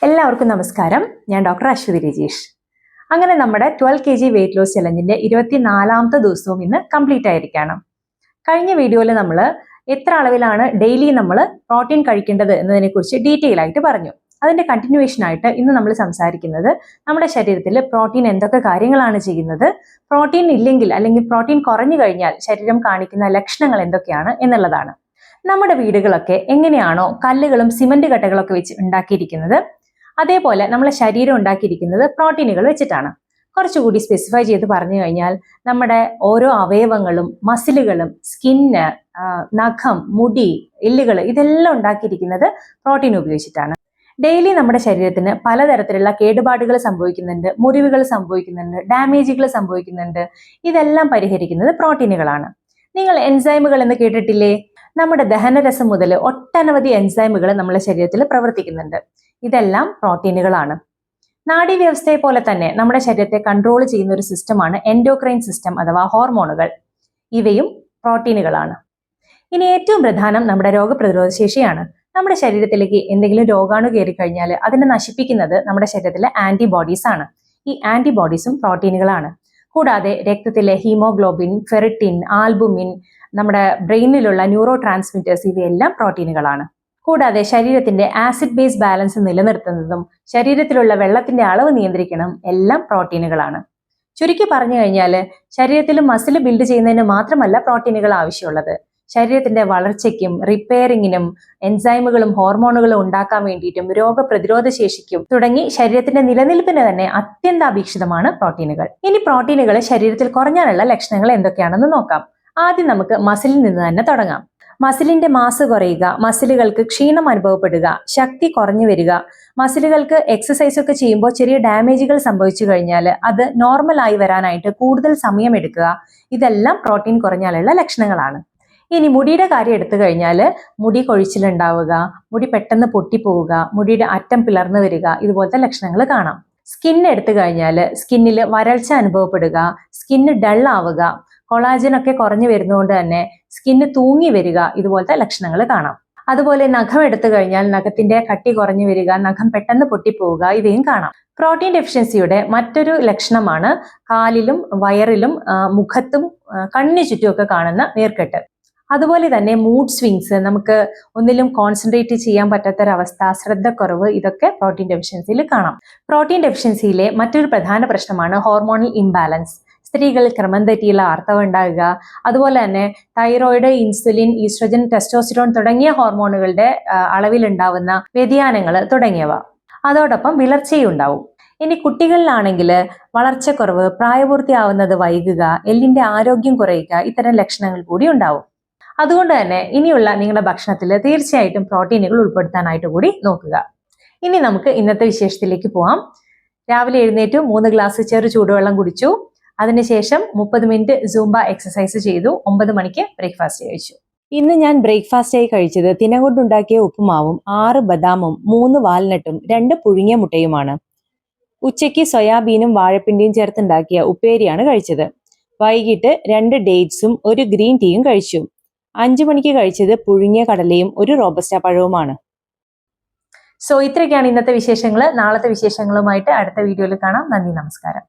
എല്ലാവർക്കും നമസ്കാരം. ഞാൻ ഡോക്ടർ അശ്വതി രജീഷ്. അങ്ങനെ നമ്മുടെ 12 kg വെയിറ്റ് ലോസ് ചലഞ്ചിന്റെ 24ാമത്തെ ദിവസവും ഇന്ന് കംപ്ലീറ്റ് ആയിരിക്കുകയാണ്. കഴിഞ്ഞ വീഡിയോയിൽ നമ്മൾ എത്ര അളവിലാണ് ഡെയിലി നമ്മൾ പ്രോട്ടീൻ കഴിക്കേണ്ടത് എന്നതിനെ കുറിച്ച് ഡീറ്റെയിൽ ആയിട്ട് പറഞ്ഞു. അതിന്റെ കണ്ടിന്യൂവേഷൻ ആയിട്ട് ഇന്ന് നമ്മൾ സംസാരിക്കുന്നത് നമ്മുടെ ശരീരത്തിൽ പ്രോട്ടീൻ എന്തൊക്കെ കാര്യങ്ങളാണ് ചെയ്യുന്നത്, പ്രോട്ടീൻ ഇല്ലെങ്കിൽ അല്ലെങ്കിൽ പ്രോട്ടീൻ കുറഞ്ഞു കഴിഞ്ഞാൽ ശരീരം കാണിക്കുന്ന ലക്ഷണങ്ങൾ എന്തൊക്കെയാണ് എന്നുള്ളതാണ്. നമ്മുടെ വീടുകളൊക്കെ എങ്ങനെയാണോ കല്ലുകളും സിമന്റ് കട്ടകളൊക്കെ വെച്ച് ഉണ്ടാക്കിയിരിക്കുന്നത്, അതേപോലെ നമ്മളെ ശരീരം ഉണ്ടാക്കിയിരിക്കുന്നത് പ്രോട്ടീനുകൾ വെച്ചിട്ടാണ്. കുറച്ചുകൂടി സ്പെസിഫൈ ചെയ്ത് പറഞ്ഞു കഴിഞ്ഞാൽ നമ്മുടെ ഓരോ അവയവങ്ങളും മസിലുകളും സ്കിന്ന്, നഖം, മുടി, എല്ലുകൾ ഇതെല്ലാം ഉണ്ടാക്കിയിരിക്കുന്നത് പ്രോട്ടീൻ ഉപയോഗിച്ചിട്ടാണ്. ഡെയിലി നമ്മുടെ ശരീരത്തിന് പലതരത്തിലുള്ള കേടുപാടുകൾ സംഭവിക്കുന്നുണ്ട്, മുറിവുകൾ സംഭവിക്കുന്നുണ്ട്, ഡാമേജുകൾ സംഭവിക്കുന്നുണ്ട്. ഇതെല്ലാം പരിഹരിക്കുന്നത് പ്രോട്ടീനുകളാണ്. നിങ്ങൾ എൻസൈമുകൾ എന്ന് കേട്ടിട്ടില്ലേ? നമ്മുടെ ദഹനരസം മുതൽ ഒട്ടനവധി എൻസൈമുകൾ നമ്മുടെ ശരീരത്തിൽ പ്രവർത്തിക്കുന്നുണ്ട്. ഇതെല്ലാം പ്രോട്ടീനുകളാണ്. നാഡീവ്യവസ്ഥയെ പോലെ തന്നെ നമ്മുടെ ശരീരത്തെ കൺട്രോൾ ചെയ്യുന്ന ഒരു സിസ്റ്റമാണ് എൻഡോക്രൈൻ സിസ്റ്റം അഥവാ ഹോർമോണുകൾ. ഇവയും പ്രോട്ടീനുകളാണ്. ഇനി ഏറ്റവും പ്രധാനം നമ്മുടെ രോഗപ്രതിരോധ ശേഷിയാണ്. നമ്മുടെ ശരീരത്തിലേക്ക് എന്തെങ്കിലും രോഗാണു കയറി കഴിഞ്ഞാൽ അതിനെ നശിപ്പിക്കുന്നത് നമ്മുടെ ശരീരത്തിലെ ആന്റിബോഡീസ് ആണ്. ഈ ആന്റിബോഡീസും പ്രോട്ടീനുകളാണ്. കൂടാതെ രക്തത്തിലെ ഹീമോഗ്ലോബിൻ, ഫെറിറ്റിൻ, ആൽബുമിൻ, നമ്മുടെ ബ്രെയിനിലുള്ള ന്യൂറോ ട്രാൻസ്മിറ്റേഴ്സ് ഇവയെല്ലാം പ്രോട്ടീനുകളാണ്. കൂടാതെ ശരീരത്തിന്റെ ആസിഡ് ബേസ് ബാലൻസ് നിലനിർത്തുന്നതും ശരീരത്തിലുള്ള വെള്ളത്തിന്റെ അളവ് നിയന്ത്രിക്കണം എല്ലാം പ്രോട്ടീനുകളാണ്. ചുരുക്കി പറഞ്ഞു കഴിഞ്ഞാൽ ശരീരത്തിൽ മസിൽ ബിൽഡ് ചെയ്യുന്നതിന് മാത്രമല്ല പ്രോട്ടീനുകൾ ആവശ്യമുള്ളത്. ശരീരത്തിന്റെ വളർച്ചയ്ക്കും റിപ്പയറിങ്ങിനും എൻസൈമുകളും ഹോർമോണുകളും ഉണ്ടാക്കാൻ വേണ്ടിയിട്ടും രോഗപ്രതിരോധ ശേഷിക്കും തുടങ്ങി ശരീരത്തിന്റെ നിലനിൽപ്പിന് തന്നെ അത്യന്താപേക്ഷിതമാണ് പ്രോട്ടീനുകൾ. ഇനി പ്രോട്ടീനുകൾ ശരീരത്തിൽ കുറഞ്ഞാലുള്ള ലക്ഷണങ്ങൾ എന്തൊക്കെയാണെന്ന് നോക്കാം. ആദ്യം നമുക്ക് മസിലിൽ നിന്ന് തന്നെ തുടങ്ങാം. മസിലിന്റെ മാസ് കുറയുക, മസിലുകൾക്ക് ക്ഷീണം അനുഭവപ്പെടുക, ശക്തി കുറഞ്ഞു വരിക, മസിലുകൾക്ക് എക്സസൈസ് ഒക്കെ ചെയ്യുമ്പോൾ ചെറിയ ഡാമേജുകൾ സംഭവിച്ചു കഴിഞ്ഞാൽ അത് നോർമൽ ആയി വരാനായിട്ട് കൂടുതൽ സമയം എടുക്കുക, ഇതെല്ലാം പ്രോട്ടീൻ കുറഞ്ഞാലുള്ള ലക്ഷണങ്ങളാണ്. ഇനി മുടിയുടെ കാര്യം എടുത്തു കഴിഞ്ഞാൽ മുടി കൊഴിച്ചിലുണ്ടാവുക, മുടി പെട്ടെന്ന് പൊട്ടിപ്പോവുക, മുടിയുടെ അറ്റം പിളർന്നു വരിക, ഇതുപോലത്തെ ലക്ഷണങ്ങൾ കാണാം. സ്കിൻ എടുത്തു കഴിഞ്ഞാൽ സ്കിന്നിൽ വരൾച്ച അനുഭവപ്പെടുക, സ്കിന്ന് ഡൾ ആവുക, കൊളാജൻ ഒക്കെ കുറഞ്ഞു വരുന്നതുകൊണ്ട് തന്നെ സ്കിന്ന് തൂങ്ങി വരിക, ഇതുപോലത്തെ ലക്ഷണങ്ങൾ കാണാം. അതുപോലെ നഖം എടുത്തു കഴിഞ്ഞാൽ നഖത്തിന്റെ കട്ടി കുറഞ്ഞു വരിക, നഖം പെട്ടെന്ന് പൊട്ടിപ്പോവുക, ഇവയും കാണാം. പ്രോട്ടീൻ ഡെഫിഷ്യൻസിയുടെ മറ്റൊരു ലക്ഷണമാണ് കാലിലും വയറിലും മുഖത്തും കണ്ണിന് ചുറ്റുമൊക്കെ കാണുന്ന നീർക്കെട്ട്. അതുപോലെ തന്നെ മൂഡ് സ്വിങ്സ്, നമുക്ക് ഒന്നിലും കോൺസെൻട്രേറ്റ് ചെയ്യാൻ പറ്റാത്തൊരവസ്ഥ, ശ്രദ്ധക്കുറവ്, ഇതൊക്കെ പ്രോട്ടീൻ ഡെഫിഷ്യൻസിയിൽ കാണാം. പ്രോട്ടീൻ ഡെഫിഷ്യൻസിയിലെ മറ്റൊരു പ്രധാന പ്രശ്നമാണ് ഹോർമോണൽ ഇംബാലൻസ്. സ്ത്രീകൾ ക്രമം തെറ്റിയുള്ള ആർത്തവം ഉണ്ടാകുക, അതുപോലെ തന്നെ തൈറോയിഡ്, ഇൻസുലിൻ, ഈസ്ട്രജൻ, ടെസ്റ്റോസ്റ്റിറോൺ തുടങ്ങിയ ഹോർമോണുകളുടെ അളവിലുണ്ടാവുന്ന വ്യതിയാനങ്ങൾ തുടങ്ങിയവ. അതോടൊപ്പം വിളർച്ചയും ഉണ്ടാവും. ഇനി കുട്ടികളിലാണെങ്കിൽ വളർച്ചക്കുറവ്, പ്രായപൂർത്തിയാവുന്നത് വൈകുക, എല്ലിന്റെ ആരോഗ്യം കുറയുക, ഇത്തരം ലക്ഷണങ്ങൾ കൂടി ഉണ്ടാവും. അതുകൊണ്ട് തന്നെ ഇനിയുള്ള നിങ്ങളുടെ ഭക്ഷണത്തിൽ തീർച്ചയായിട്ടും പ്രോട്ടീനുകൾ ഉൾപ്പെടുത്താനായിട്ട് കൂടി നോക്കുക. ഇനി നമുക്ക് ഇന്നത്തെ വിശേഷത്തിലേക്ക് പോവാം. രാവിലെ എഴുന്നേറ്റു 3 ഗ്ലാസ് ചെറു ചൂടുവെള്ളം കുടിച്ചു. അതിനുശേഷം 30 മിനിറ്റ് സൂംബ എക്സസൈസ് ചെയ്തു. 9 മണിക്ക് ബ്രേക്ക്ഫാസ്റ്റ് കഴിച്ചു. ഇന്ന് ഞാൻ ബ്രേക്ക്ഫാസ്റ്റ് ആയി കഴിച്ചത് തിനകൊണ്ടുണ്ടാക്കിയ ഉപ്പുമാവും 6 ബദാമും 3 വാൽനട്ടും 2 പുഴുങ്ങിയ മുട്ടയുമാണ്. ഉച്ചയ്ക്ക് സോയാബീനും വാഴപ്പിണ്ടിയും ചേർത്തുണ്ടാക്കിയ ഉപ്പേരിയാണ് കഴിച്ചത്. വൈകിട്ട് 2 ഡേറ്റ്സും 1 ഗ്രീൻ ടീയും കഴിച്ചു. 5 മണിക്ക് കഴിച്ചത് പുഴുങ്ങിയ കടലയും 1 റോബസ്റ്റ പഴവുമാണ്. സോ ഇത്രയൊക്കെയാണ് ഇന്നത്തെ വിശേഷങ്ങൾ. നാളത്തെ വിശേഷങ്ങളുമായിട്ട് അടുത്ത വീഡിയോയിൽ കാണാം. നന്ദി, നമസ്കാരം.